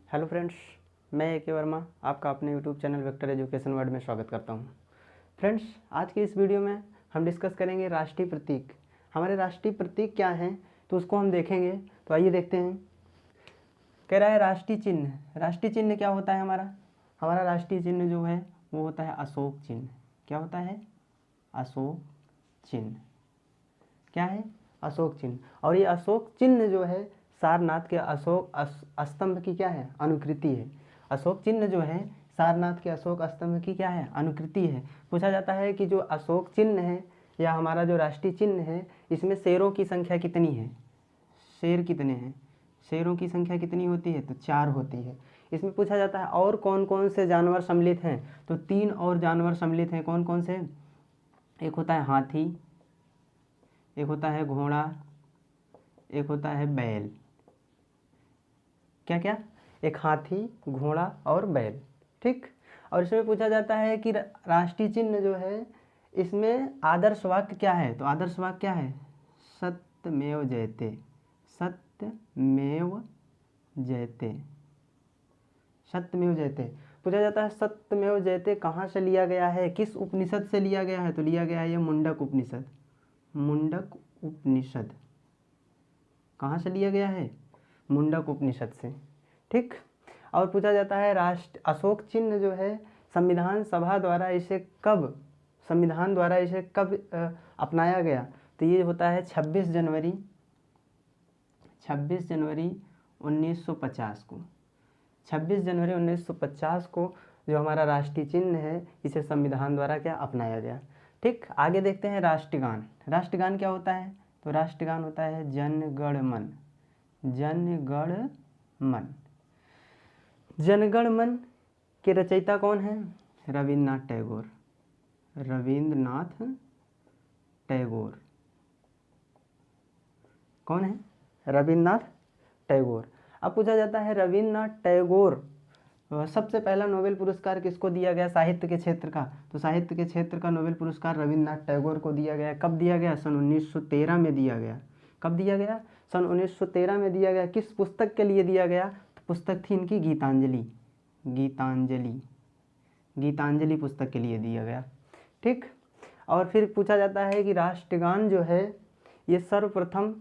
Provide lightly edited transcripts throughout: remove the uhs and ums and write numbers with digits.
Hello friends, मैं ए के वर्मा आपका अपने YouTube channel vector education world में स्वागत करता हूं। फ्रेंड्स, आज की इस वीडियो में हम डिस्कस करेंगे राष्ट्रीय प्रतीक। हमारे राष्ट्रीय प्रतीक क्या हैं तो उसको हम देखेंगे। तो आइए देखते हैं। कह रहा है राष्ट्रीय चिन्ह। राष्ट्रीय चिन्ह क्या होता है? हमारा राष्ट्रीय चिन्ह जो है वो होता है अशोक चिन्ह। क्या होता है? अशोक चिन्ह। क्या है? अशोक चिन्ह। और ये अशोक चिन्ह जो है सारनाथ के अशोक स्तंभ की क्या है? अनुकृति है। अशोक चिन्ह जो है सारनाथ के अशोक स्तंभ की क्या है? अनुकृति है। पूछा जाता है कि जो अशोक चिन्ह है या हमारा जो राष्ट्रीय चिन्ह है, इसमें शेरों की संख्या कितनी है? शेर कितने हैं? शेरों की संख्या कितनी होती है? तो 4 होती है। इसमें पूछा जाता है और कौन कौन से जानवर सम्मिलित हैं? तो 3 और जानवर सम्मिलित हैं। कौन कौन से? एक होता है हाथी, एक होता है घोड़ा, एक होता है बैल। क्या क्या? एक हाथी, घोड़ा और बैल। ठीक। और इसमें पूछा जाता है कि राष्ट्रीय चिन्ह जो है इसमें आदर्श वाक्य क्या है? तो आदर्श वाक्य क्या है? सत्यमेव जयते। सत्यमेव जयते। सत्यमेव जयते। पूछा जाता है सत्यमेव जयते कहाँ से लिया गया है? किस उपनिषद से लिया गया है? तो लिया गया है ये मुंडक उपनिषद। मुंडक उपनिषद। कहाँ से लिया गया है? मुंडक उपनिषद से। ठीक। और पूछा जाता है राष्ट्र अशोक चिन्ह जो है संविधान द्वारा इसे कब अपनाया गया? तो ये होता है 26 जनवरी 1950 को। 26 जनवरी 1950 को जो हमारा राष्ट्रीय चिन्ह है इसे संविधान द्वारा क्या अपनाया गया। ठीक। आगे देखते हैं राष्ट्रगान। राष्ट्रगान क्या होता है? तो राष्ट्रगान होता है जन गण मन। जन गण मन। जनगण मन के रचयिता कौन है? रविन्द्रनाथ टैगोर। रविन्द्रनाथ टैगोर कौन है? रविन्द्रनाथ टैगोर। अब पूछा जाता है रविन्द्रनाथ टैगोर सबसे पहला नोबेल पुरस्कार किसको दिया गया साहित्य के क्षेत्र का? तो साहित्य के क्षेत्र का नोबेल पुरस्कार रविन्द्रनाथ टैगोर को दिया गया। कब दिया गया? सन 1913 में दिया गया। कब दिया गया? सन 1913 में दिया गया। किस पुस्तक के लिए दिया गया? तो पुस्तक थी इनकी गीतांजलि। गीतांजलि। गीतांजलि पुस्तक के लिए दिया गया। ठीक। और फिर पूछा जाता है कि राष्ट्रगान जो है ये सर्वप्रथम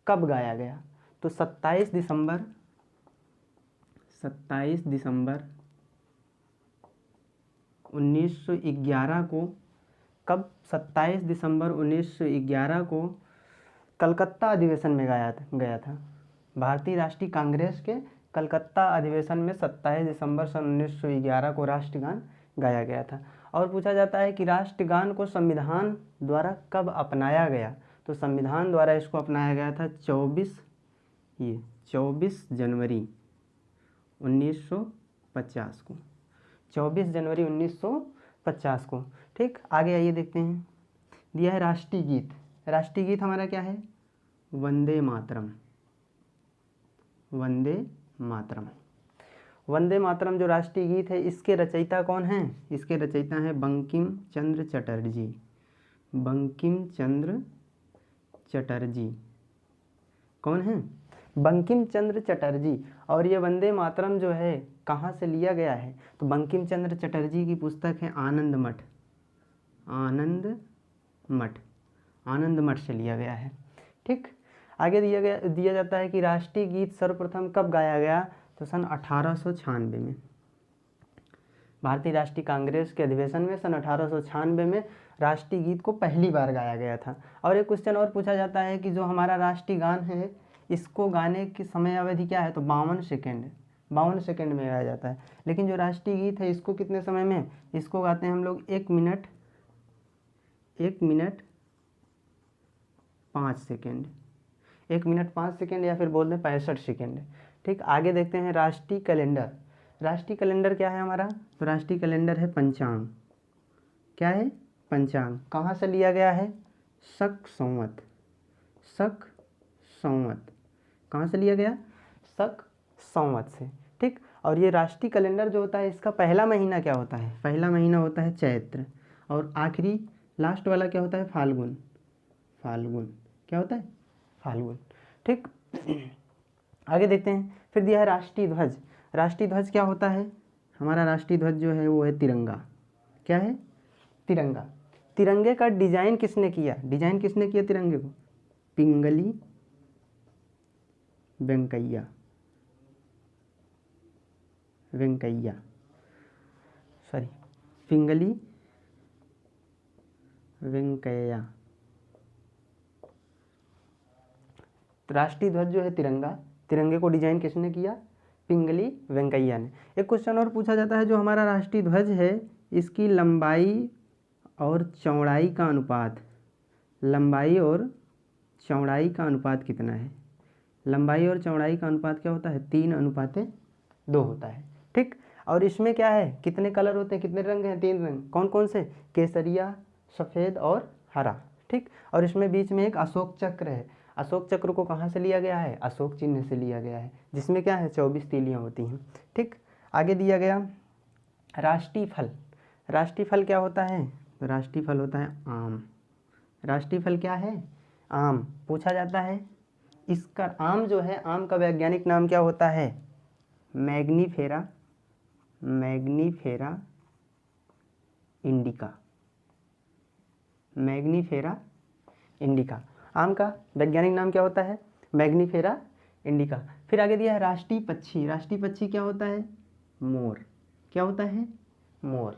कब गाया गया? तो 27 दिसंबर 1911 को। कब? 27 दिसंबर 1911 को कलकत्ता अधिवेशन में गया था। भारतीय राष्ट्रीय कांग्रेस के कलकत्ता अधिवेशन में 27 दिसंबर सन 1911 को राष्ट्रगान गाया गया था। और पूछा जाता है कि राष्ट्रगान को संविधान द्वारा कब अपनाया गया? तो संविधान द्वारा इसको अपनाया गया था 24 जनवरी 1950 को। 24 जनवरी 1950 को। ठीक। आगे आइए देखते हैं। दिया है राष्ट्रीय गीत। राष्ट्रीय गीत हमारा क्या है? वंदे मातरम। वंदे मातरम। वंदे मातरम जो राष्ट्रीय गीत है इसके रचयिता कौन हैं? इसके रचयिता हैं बंकिम चंद्र चटर्जी। बंकिम चंद्र चटर्जी कौन है? बंकिम चंद्र चटर्जी। और ये वंदे मातरम जो है कहाँ से लिया गया है? तो बंकिम चंद्र चटर्जी की पुस्तक है आनंद मठ। आनंद मठ। आनंद मठ से लिया गया है। ठीक। आगे दिया जाता है कि राष्ट्रीय गीत सर्वप्रथम कब गाया गया? तो सन 1896 में। भारतीय राष्ट्रीय कांग्रेस के अधिवेशन में सन 1896 में राष्ट्रीय गीत को पहली बार गाया गया था। और एक क्वेश्चन और पूछा जाता है कि जो हमारा राष्ट्रीय गान है इसको गाने की समय अवधि क्या है? तो 52 सेकेंड। 52 सेकेंड में गाया जाता है। लेकिन जो राष्ट्रीय गीत है इसको कितने समय में? इसको गाते हैं हम लोग 1 मिनट 5 सेकेंड। 1 मिनट 5 सेकेंड या फिर बोल दें 65 सेकेंड। ठीक। आगे देखते हैं राष्ट्रीय कैलेंडर। राष्ट्रीय कैलेंडर क्या है हमारा? तो राष्ट्रीय कैलेंडर है पंचांग। क्या है? पंचांग। कहाँ से लिया गया है? शक संवत। शक संवत। कहाँ से लिया गया? शक संवत से। ठीक। और ये राष्ट्रीय कैलेंडर जो होता है इसका पहला महीना क्या होता है? पहला महीना होता है चैत्र। और आखिरी लास्ट वाला क्या होता है? फाल्गुन। फाल्गुन। क्या होता है? फाल्गुन। ठीक। आगे देखते हैं। फिर दिया है राष्ट्रीय ध्वज। राष्ट्रीय ध्वज क्या होता है? हमारा राष्ट्रीय ध्वज जो है वो है तिरंगा। क्या है? तिरंगा। तिरंगे का डिजाइन किसने किया? डिजाइन किसने किया तिरंगे को? पिंगली वेंकैया, वेंकैया सॉरी पिंगली वेंकैया। राष्ट्रीय ध्वज जो है तिरंगा, तिरंगे को डिजाइन किसने किया? पिंगली वेंकैया ने। एक क्वेश्चन और पूछा जाता है, जो हमारा राष्ट्रीय ध्वज है इसकी लंबाई और चौड़ाई का अनुपात, लंबाई और चौड़ाई का अनुपात कितना है? लंबाई और चौड़ाई का अनुपात क्या होता है? 3:2 होता है। ठीक। और इसमें क्या है, कितने कलर होते हैं, कितने रंग हैं? 3 रंग। कौन कौन से? केसरिया, सफ़ेद और हरा। ठीक। और इसमें बीच में एक अशोक चक्र है। अशोक चक्र को कहाँ से लिया गया है? अशोक चिन्ह से लिया गया है, जिसमें क्या है 24 तीलियाँ होती हैं। ठीक। आगे दिया गया राष्ट्रीय फल। राष्ट्रीय फल क्या होता है? तो राष्ट्रीय फल होता है आम। राष्ट्रीय फल क्या है? आम। पूछा जाता है इसका आम जो है, आम का वैज्ञानिक नाम क्या होता है? Mangifera, Mangifera indica, Mangifera indica. आम का वैज्ञानिक नाम क्या होता है? Mangifera indica. फिर आगे दिया है राष्ट्रीय पक्षी। राष्ट्रीय पक्षी क्या होता है? मोर। क्या होता है? मोर।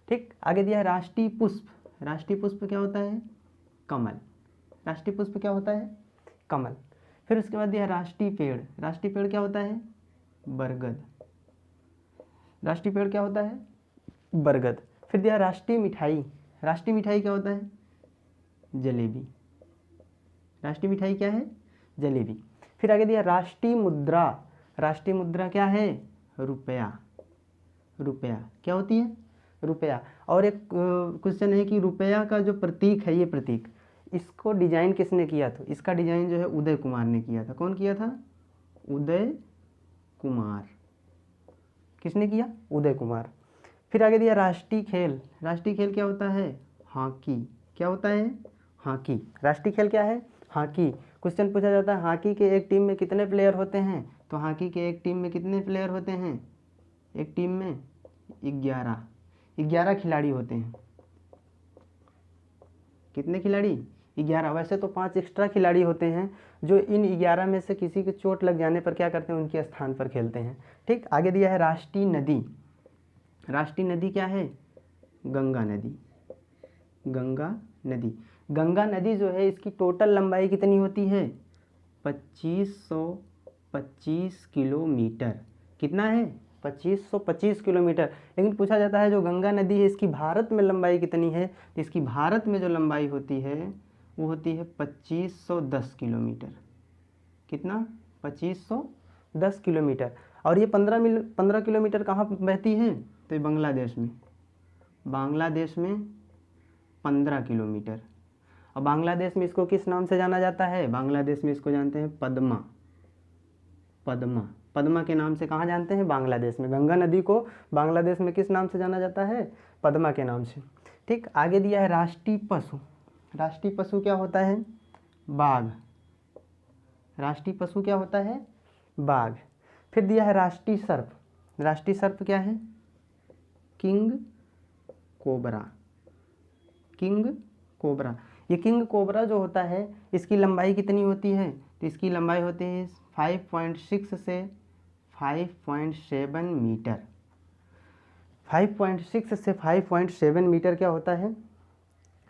ठीक। आगे दिया है राष्ट्रीय पुष्प। राष्ट्रीय पुष्प क्या होता है? कमल। राष्ट्रीय पुष्प क्या होता है? कमल। फिर उसके बाद दिया है राष्ट्रीय पेड़। राष्ट्रीय पेड़ क्या होता है? बरगद। राष्ट्रीय पेड़ क्या होता है? बरगद। फिर दिया राष्ट्रीय मिठाई। राष्ट्रीय मिठाई क्या होता है? जलेबी। राष्ट्रीय मिठाई क्या है? जलेबी। फिर आगे दिया राष्ट्रीय मुद्रा। राष्ट्रीय मुद्रा क्या है? रुपया। रुपया क्या होती है? रुपया। और एक क्वेश्चन है कि रुपया का जो प्रतीक है, ये प्रतीक, इसको डिजाइन किसने किया? था इसका डिजाइन जो है उदय कुमार ने किया था। कौन किया था? उदय कुमार। किसने किया? उदय कुमार। फिर आगे दिया राष्ट्रीय खेल। राष्ट्रीय खेल क्या होता है? हॉकी। क्या होता है? हॉकी। राष्ट्रीय खेल क्या है? हॉकी। क्वेश्चन पूछा जाता है हॉकी के एक टीम में कितने प्लेयर होते हैं? तो हॉकी के एक टीम में कितने प्लेयर होते हैं? एक टीम में 11 खिलाड़ी होते हैं। कितने खिलाड़ी? 11। वैसे तो 5 एक्स्ट्रा खिलाड़ी होते हैं, जो इन 11 में से किसी को चोट लग जाने पर क्या करते हैं? उनके स्थान पर खेलते हैं। ठीक। आगे दिया है राष्ट्रीय नदी। राष्ट्रीय नदी क्या है? गंगा नदी। गंगा नदी। गंगा नदी जो है इसकी टोटल लंबाई कितनी होती है? 2525 किलोमीटर। कितना है? 2525 किलोमीटर। लेकिन पूछा जाता है जो गंगा नदी है इसकी भारत में लंबाई कितनी है? तो इसकी भारत में जो लंबाई होती है वो होती है 2510 किलोमीटर। कितना? 2510 किलोमीटर। और ये 15 किलोमीटर कहाँ बहती है? तो ये बांग्लादेश में। बांग्लादेश में 15 किलोमीटर। और बांग्लादेश में इसको किस नाम से जाना जाता है? बांग्लादेश में इसको जानते हैं पद्मा। पद्मा। पद्मा के नाम से कहाँ जानते हैं? बांग्लादेश में। गंगा नदी को बांग्लादेश में किस नाम से जाना जाता है? पद्मा के नाम से। ठीक। आगे दिया है राष्ट्रीय पशु। राष्ट्रीय पशु क्या होता है? बाघ। राष्ट्रीय पशु क्या होता है? बाघ। फिर दिया है राष्ट्रीय सर्प। राष्ट्रीय सर्प क्या है? King cobra. King cobra. ये किंग कोबरा जो होता है इसकी लंबाई कितनी होती है? तो इसकी लंबाई होती है 5.6 से 5.7 मीटर। 5.6 से 5.7 मीटर क्या होता है?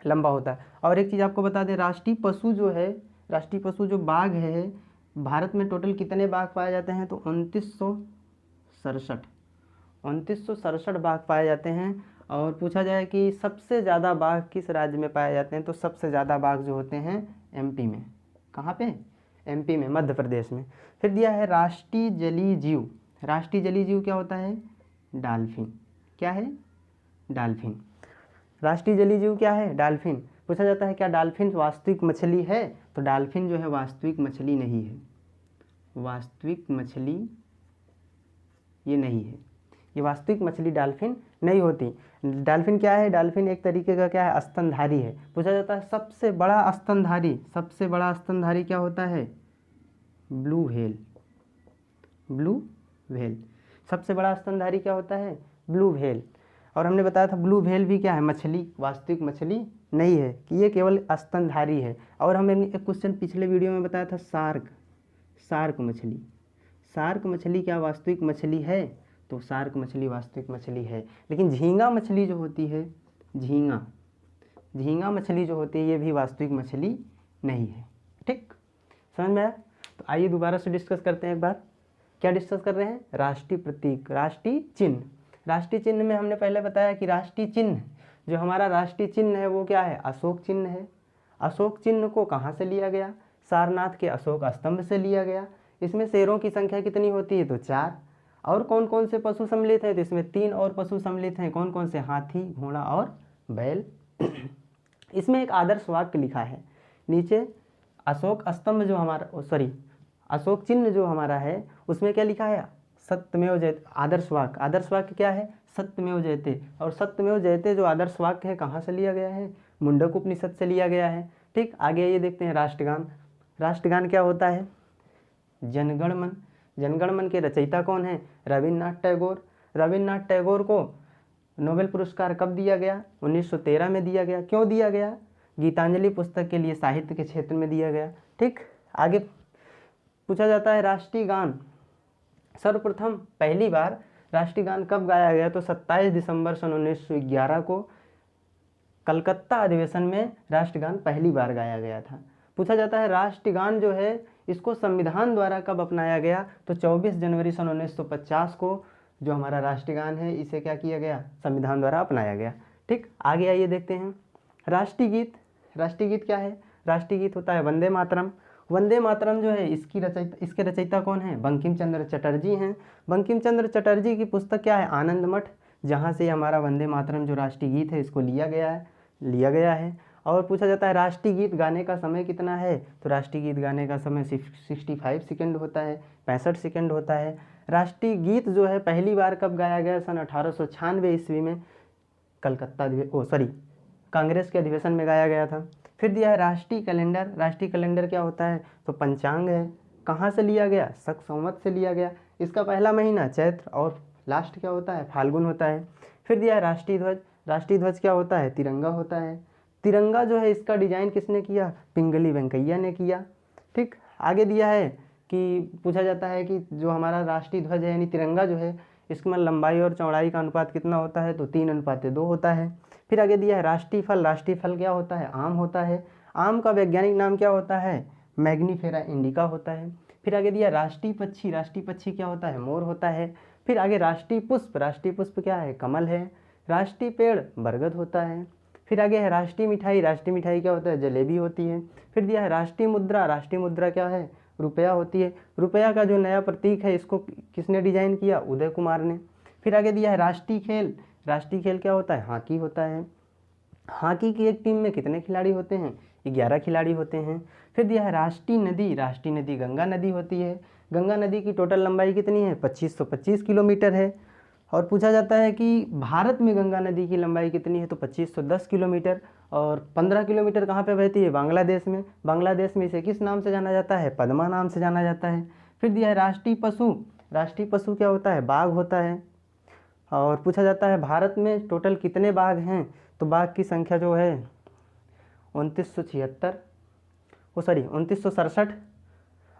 लंबा होता है। और एक चीज़ आपको बता दें, राष्ट्रीय पशु जो है, राष्ट्रीय पशु जो बाघ है, भारत में टोटल कितने बाघ पाए जाते हैं? तो 2967 बाघ पाए जाते हैं। और पूछा जाए कि सबसे ज़्यादा बाघ किस राज्य में पाए जाते हैं? तो सबसे ज़्यादा बाघ जो होते हैं एमपी में। कहाँ पे? एमपी में, मध्य प्रदेश में। फिर दिया है राष्ट्रीय जलीय जीव। राष्ट्रीय जलीय जीव क्या होता है? डाल्फिन। क्या है? डाल्फिन। राष्ट्रीय जलीय जीव क्या है? डाल्फिन। पूछा जाता है क्या डाल्फिन वास्तविक मछली है? तो डाल्फिन जो है वास्तविक मछली नहीं है। वास्तविक मछली ये नहीं है, ये वास्तविक मछली डाल्फिन नहीं होती। डाल्फिन क्या है? डाल्फिन एक तरीके का क्या है? स्तनधारी है। पूछा जाता है सबसे बड़ा स्तनधारी, सबसे बड़ा स्तनधारी क्या होता है? Blue whale. Blue whale. सबसे बड़ा स्तनधारी क्या होता है? Blue whale. और हमने बताया था ब्लू व्हेल भी क्या है? मछली, वास्तविक मछली नहीं है, कि ये केवल स्तनधारी है। और हमने एक क्वेश्चन पिछले वीडियो में बताया था, शार्क मछली। शार्क मछली क्या वास्तविक मछली है? तो शार्क मछली वास्तविक मछली है। लेकिन झींगा मछली जो होती है, झींगा मछली जो होती है, ये भी वास्तविक मछली नहीं है। ठीक, समझ में आया? तो आइए दोबारा से डिस्कस करते हैं एक बार। क्या डिस्कस कर रहे हैं? राष्ट्रीय प्रतीक, राष्ट्रीय चिन्ह। राष्ट्रीय चिन्ह में हमने पहले बताया कि राष्ट्रीय चिन्ह, जो हमारा राष्ट्रीय चिन्ह है वो क्या है? अशोक चिन्ह है। अशोक चिन्ह को कहाँ से लिया गया? सारनाथ के अशोक स्तंभ से लिया गया। इसमें शेरों की संख्या कितनी होती है? तो 4। और कौन कौन से पशु सम्मिलित हैं? तो इसमें 3 और पशु सम्मिलित हैं। कौन कौन से? हाथी, घोड़ा और बैल। इसमें एक आदर्श वाक्य लिखा है नीचे, अशोक स्तंभ जो हमारा, अशोक चिन्ह जो हमारा है उसमें क्या लिखा है? सत्यमेव जयते। आदर्श वाक्य क्या है? सत्यमेव जयते। और सत्यमेव जयते जो आदर्श वाक्य है कहाँ से लिया गया है? मुंडक उपनिषद से लिया गया है। ठीक, आगे ये देखते हैं राष्ट्रगान। राष्ट्रगान क्या होता है? जनगण मन। जनगण मन के रचयिता कौन है? रविन्द्रनाथ टैगोर। रविन्द्रनाथ टैगोर को नोबेल पुरस्कार कब दिया गया? 1913 में दिया गया। क्यों दिया गया? गीतांजलि पुस्तक के लिए साहित्य के क्षेत्र में दिया गया। ठीक, आगे पूछा जाता है राष्ट्रीय गान। सर्वप्रथम पहली बार राष्ट्रीय गान कब गाया गया? तो 27 दिसंबर सन 1911 को कलकत्ता अधिवेशन में राष्ट्रगान पहली बार गाया गया था। पूछा जाता है राष्ट्रगान जो है इसको संविधान द्वारा कब अपनाया गया? तो 24 जनवरी सन 1950 को जो हमारा राष्ट्रगान है इसे क्या किया गया? संविधान द्वारा अपनाया गया। ठीक, आगे आइए देखते हैं राष्ट्रीय गीत। राष्ट्रीय गीत क्या है? राष्ट्रीय गीत होता है वंदे मातरम। वंदे मातरम जो है इसके रचयिता कौन है? बंकिम चंद्र चटर्जी हैं। बंकिम चंद्र चटर्जी की पुस्तक क्या है? आनंद मठ, जहाँ से हमारा वंदे मातरम जो राष्ट्रीय गीत है इसको लिया गया है। और पूछा जाता है राष्ट्रीय गीत गाने का समय कितना है? तो राष्ट्रीय गीत गाने का समय 65 सेकेंड होता है, 65 सेकेंड होता है। राष्ट्रीय गीत जो है पहली बार कब गाया गया? सन 1896 ईस्वी में कांग्रेस के अधिवेशन में गाया गया था। फिर दिया है राष्ट्रीय कैलेंडर। राष्ट्रीय कैलेंडर क्या होता है? तो पंचांग है। कहाँ से लिया गया? शक संवत से लिया गया। इसका पहला महीना चैत्र और लास्ट क्या होता है? फाल्गुन होता है। फिर दिया है राष्ट्रीय ध्वज। राष्ट्रीय ध्वज क्या होता है? तिरंगा होता है। तिरंगा जो है इसका डिजाइन किसने किया? पिंगली वेंकैया ने किया। ठीक, आगे दिया है कि पूछा जाता है कि जो हमारा राष्ट्रीय ध्वज है यानी तिरंगा जो है इसमें लंबाई और चौड़ाई का अनुपात कितना होता है? तो 3:2 होता है। फिर आगे दिया है राष्ट्रीय फल। राष्ट्रीय फल क्या होता है? आम होता है। आम का वैज्ञानिक नाम क्या होता है? मैग्नीफेरा इंडिका होता है। फिर आगे दिया राष्ट्रीय पक्षी। राष्ट्रीय पक्षी क्या होता है? मोर होता है। फिर आगे राष्ट्रीय पुष्प। राष्ट्रीय पुष्प क्या है? कमल है। राष्ट्रीय पेड़ बरगद होता है। फिर आगे है राष्ट्रीय मिठाई। राष्ट्रीय मिठाई क्या होता है? जलेबी होती है। फिर दिया है राष्ट्रीय मुद्रा। राष्ट्रीय मुद्रा क्या है? रुपया होती है। रुपया का जो नया प्रतीक है इसको किसने डिजाइन किया? उदय कुमार ने। फिर आगे दिया है राष्ट्रीय खेल। राष्ट्रीय खेल क्या होता है? हॉकी होता है। हॉकी की एक टीम में कितने खिलाड़ी होते हैं? 11 खिलाड़ी होते हैं। फिर दिया है राष्ट्रीय नदी। राष्ट्रीय नदी गंगा नदी होती है। गंगा नदी की टोटल लंबाई कितनी है? 2525 किलोमीटर है। और पूछा जाता है कि भारत में गंगा नदी की लंबाई कितनी है? तो 2510 किलोमीटर। और 15 किलोमीटर कहाँ पे बहती है? बांग्लादेश में। बांग्लादेश में इसे किस नाम से जाना जाता है? पद्मा नाम से जाना जाता है। फिर दिया है राष्ट्रीय पशु। राष्ट्रीय पशु क्या होता है? बाघ होता है। और पूछा जाता है भारत में टोटल कितने बाघ हैं? तो बाघ की संख्या जो है 2967।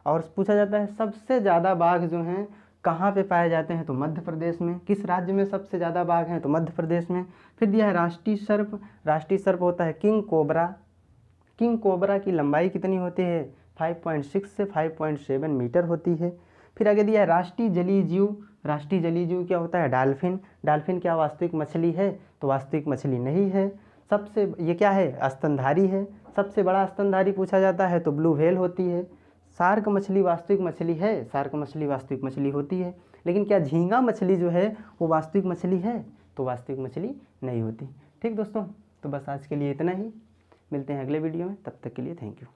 और पूछा जाता है सबसे ज़्यादा बाघ जो हैं कहाँ पे पाए जाते हैं? तो मध्य प्रदेश में। किस राज्य में सबसे ज़्यादा बाघ हैं? तो मध्य प्रदेश में। फिर दिया है राष्ट्रीय सर्प। राष्ट्रीय सर्प होता है किंग कोबरा। किंग कोबरा की लंबाई कितनी होती है? 5.6 से 5.7 मीटर होती है। फिर आगे दिया है राष्ट्रीय जलीय जीव। राष्ट्रीय जलीय जीव क्या होता है? डॉल्फिन। डॉल्फिन क्या वास्तविक मछली है? तो वास्तविक मछली नहीं है। ये क्या है? स्तनधारी है। सबसे बड़ा स्तनधारी पूछा जाता है तो ब्लू व्हेल होती है। शार्क मछली वास्तविक मछली है? शार्क मछली वास्तविक मछली होती है। लेकिन क्या झींगा मछली जो है वो वास्तविक मछली है? तो वास्तविक मछली नहीं होती। ठीक दोस्तों, तो बस आज के लिए इतना ही। मिलते हैं अगले वीडियो में, तब तक के लिए थैंक यू।